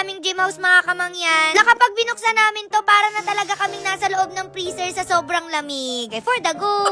aming gym house mga kamangyan, na kapag binuksan namin to, para na talaga kaming nasa loob ng freezer sa sobrang lamig. For the go!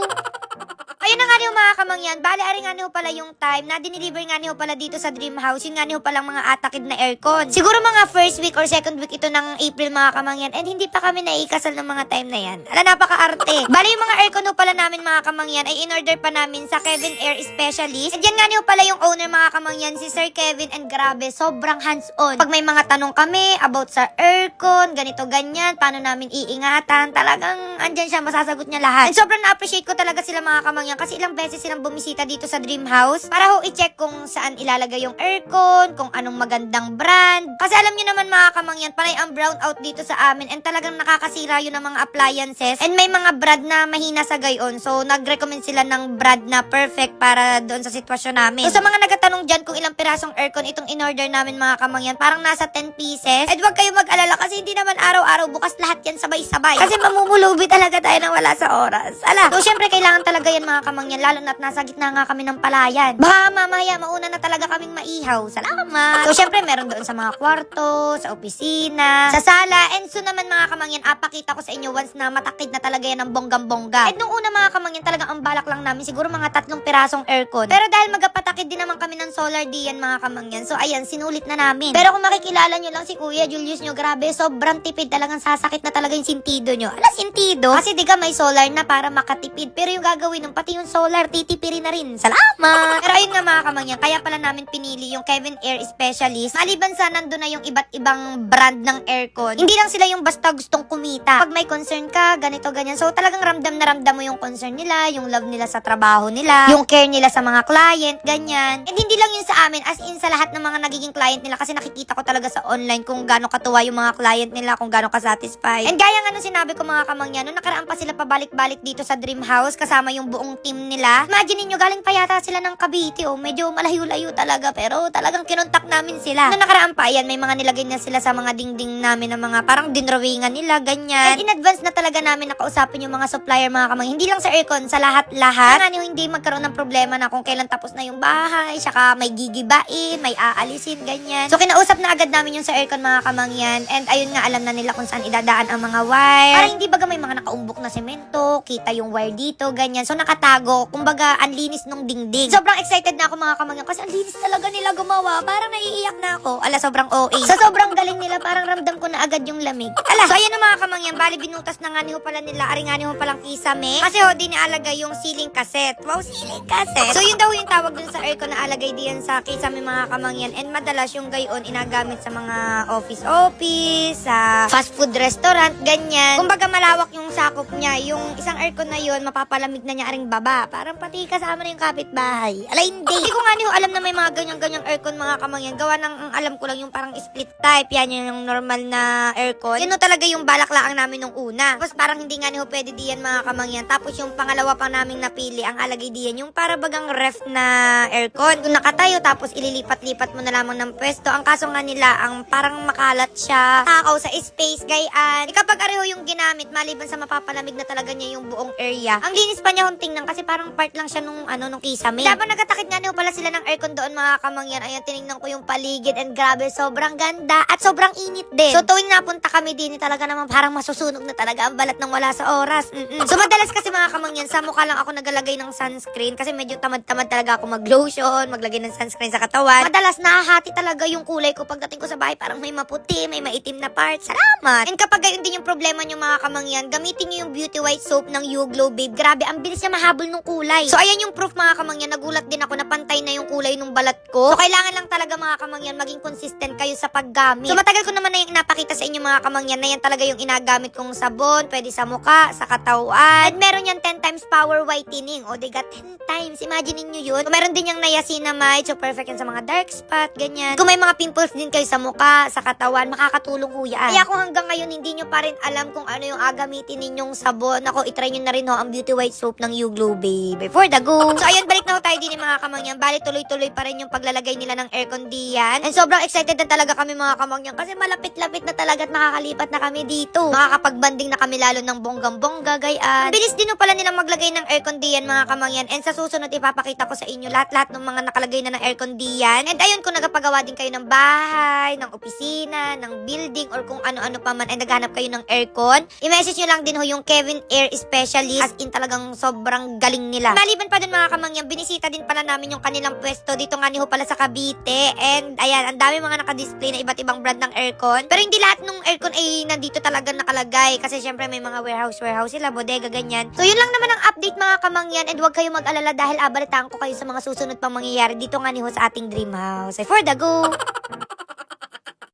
Ayun na nga niyo mga kamangyan, bali ari nga niyo pala yung time na diniliver nga niyo pala dito sa dream house, yun nga niyo palang mga atakid na aircon. Siguro mga first week or second week ito ng April mga kamangyan, and hindi pa kami naiikasal ng mga time na yan. Ala, napaka-arte. Bali yung mga aircon ho pala namin mga kamangyan ay in-order pa namin sa Kevin Air Specialist. And yan nga niyo pala yung owner mga kamangyan, si Sir Kevin, and grabe, sobrang hands-on. Pag may mga tanong kami about sa aircon, ganito ganyan, paano namin iingatan, talagang andyan siya, masasagot niya lahat. And sobrang na-appreciate ko talaga sila mga kamangyan kasi ilang beses silang bumisita dito sa Dream House para ho i-check kung saan ilalagay yung aircon, kung anong magandang brand. Kasi alam niyo naman mga kamangyan, panay ang brownout dito sa amin and talagang nakakasira yun ng mga appliances and may mga brand na mahina sa gayon. So nag-recommend sila ng brand na perfect para doon sa sitwasyon namin. So sa mga nagtatanong dyan kung ilang pirasong aircon itong in-order namin mga kamangyan, parang nasa 10 pieces. And wag kayo mag-alala kasi hindi naman araw-araw bukas lahat yan sabay-sabay. Kasi mamumulubi talaga tayo ng wala sa oras. Ala, so syempre kailangan talaga yan mga kamangyan, lalo na't nasa gitna nga kami ng palayan. Baka mamaya mauna na talaga kaming maihaw. Salamat! So syempre meron doon sa mga kwarto, sa opisina, sa sala, and so naman mga kamangyan, apakita ko sa inyo once na matakid na talaga yan ng bonggang-bongga. And nung una mga kamangyan, talagang ang balak lang namin siguro mga 3 pirasong aircon. Pero dahil magapatakid din naman kami ng solar diyan mga kamangyan, so ayan, sinulit na namin. Pero kung makikilala nyo lang si Kuya Julius nyo, grabe, sobrang tipid, talagang sasakit na talaga yung sintido nyo. Ala, sintido? Kasi di ka may solar na para makatipid, pero yung gagawin nung pati yung solar, titipirin na rin. Salamat! Pero ayun nga mga kamangyan, kaya pala namin pinili yung Kevin Air Specialist. Maliban sa nandun na yung iba't ibang brand ng aircon, hindi lang sila yung basta gustong kumita. Pag may concern ka, ganito, ganyan. So talagang ramdam na ramdam mo yung concern nila, yung love nila sa trabaho nila, yung care nila sa mga client, ganyan. And hindi lang yun sa amin, as in sa lahat ng mga nagiging client nila, kasi nakikita ko talaga sa online kung gaano katuwa yung mga client nila, kung gaano ka-satisfied. And gaya nga nung sinabi ko mga kamangyan, nung nakaraan pa sila pabalik-balik dito sa Dream House kasama yung buong team nila. Imagine niyo, galing pa yata sila ng Cavite, oh. Medyo malayo-layo talaga, pero talagang kinontak namin sila. Nung nakaraan pa, ayan, may mga nilagay na sila sa mga dingding namin na mga parang dinrawingan nila, ganyan. And in advance na talaga namin nakausapin yung mga supplier mga kamangyan. Hindi lang sa aircon, sa lahat-lahat. Nga niyo, hindi magkaroon ng problema na kung kailan tapos na yung bahay, saka may gigibain, may aalisin, ganyan. So kinausap na agad namin yung sa aircon mga kamangyan. And ayun nga, alam na nila kung saan idadaan ang mga wire. Para hindi baga may mga nakaumbok na semento, kita yung wire dito, ganyan. So nakatago, kumbaga ang linis nung dingding. Sobrang excited na ako mga kamangyan kasi ang linis talaga nila gumawa. Parang naiiyak na ako. Ala, sobrang OA. Sa sobrang galing nila, parang ramdam ko na agad yung lamig. Ala, so ayan na mga kamangyan, bali binutas na nga niyo pala nila, ari nga niyo palang kisame. Kasi ho, di nialagay yung ceiling cassette. Wow, ceiling cassette. So yun daw yung tawag dun sa aircon na alagay diyan sa kisame mga kamangyan. And madalas yung gayon inagamit sa mga office, sa fast food restaurant, ganyan. Kumbaga malawak yung sakop niya. Yung isang aircon na yun, mapapalamig na niya aring baba. Parang pati kasama na yung kapitbahay. Ala, hindi ko nga niyo alam na may mga ganyan-ganyang aircon mga kamangyan. Gawa ng ang alam ko lang yung parang split type. Yan yung normal na aircon. Yun talaga yung balaklaan namin nung una. Tapos parang hindi nga niyo pwede diyan mga kamangyan. Tapos yung pangalawa pa naming napili, ang alagay diyan, yung para bagang ref na aircon. Kung nakatayo, tapos ililipat-lipat mo na lamang ng pwesto. Ang kaso nga nila, ang parang makalat siya, takaw sa space, gayaan. Kapag areho yung ginamit, maliban sa mapapalamig na talaga niya yung buong area, ang linis pa niya hong tingnan kasi parang part lang siya nung kisame. Dapat nagkatakit nga niyo pala sila ng aircon doon mga kamangyan. Ayan, tinignan ko yung paligid and grabe, sobrang ganda at sobrang init din. So tuwing napunta kami din, talaga naman parang masusunog na talaga ang balat ng wala sa oras. So madalas kasi mga kamangyan, sa mukha lang ako nagalagay ng sunscreen kasi medyo tamad-tamad talaga ako mag-lotion, maglagay ng sunscreen sa katawan. Madalas nahahati talaga yung kulay ko pagdating ko sa bahay, parang may maputi, may maitim na part. Salamat! And kapag gayon din yung problema nyo mga kamangyan, gamitin nyo yung Beauty White Soap ng You Glow Babe. Grabe, ang bilis niya mahabol ng kulay. So ayan yung proof mga kamangyan, nagulat din ako na pantay na yung kulay ng balat ko. So kailangan lang talaga mga kamangyan maging consistent kayo sa paggamit. So matagal ko naman na yung napakita sa inyo mga kamangyan na yan talaga yung inagamit kong sabon, pwede sa muka, sa katawan. At meron yan 10 times power whitening. O they got 10 times. Imagine niyo yun. So, meron din yung niacinamide. So perfect yan sa mga dark spot, ganyan. Kung may mga pimples din kayo sa muka, sa katawan, makakatulong ho yan. Kaya kung hanggang ngayon hindi nyo pa rin alam kung ano yung agamitin ninyong sabon, ako, itry nyo na rin ho ang Beauty White Soap ng You Glow go, babe. For the go. So, ayun, balik na ho tayo din mga kamangyan. Bali, tuloy-tuloy pa rin yung paglalagay nila ng aircon diyan. And sobrang excited na talaga kami mga kamangyan kasi malapit-lapit na talaga at makakalipat na kami dito. Makakapag-banding na kami lalo ng bonggang-bongga, gayaan. Bilis din ho pala nilang maglagay ng aircon diyan mga kamangyan. And sa susunod, ipapakita ko sa inyo lahat-lahat ng mga nakalagay na ng aircon diyan. And ayun, kung nagpagawa din kayo ng bahay, ng opisina, ng building, or kung ano-ano pa man ay naghanap kayo ng aircon, i-message nyo lang din ho yung Kevin Air Specialist. As in talagang sobrang galing nila. Maliban pa dun mga kamangyan, binisita din pala namin yung kanilang pwesto dito nga ni ho pala sa Cavite. And ayan, ang dami mga naka-display na iba't ibang brand ng aircon. Pero hindi lahat ng aircon ay nandito talaga nakalagay. Kasi syempre may mga warehouse sila, bodega, ganyan. So yun lang naman ang update mga kamangyan. And huwag kayong mag-alala dahil abalitaan ko kayo sa mga susunod pang mangyayari dito nga ni ho sa ating dream house. For the go!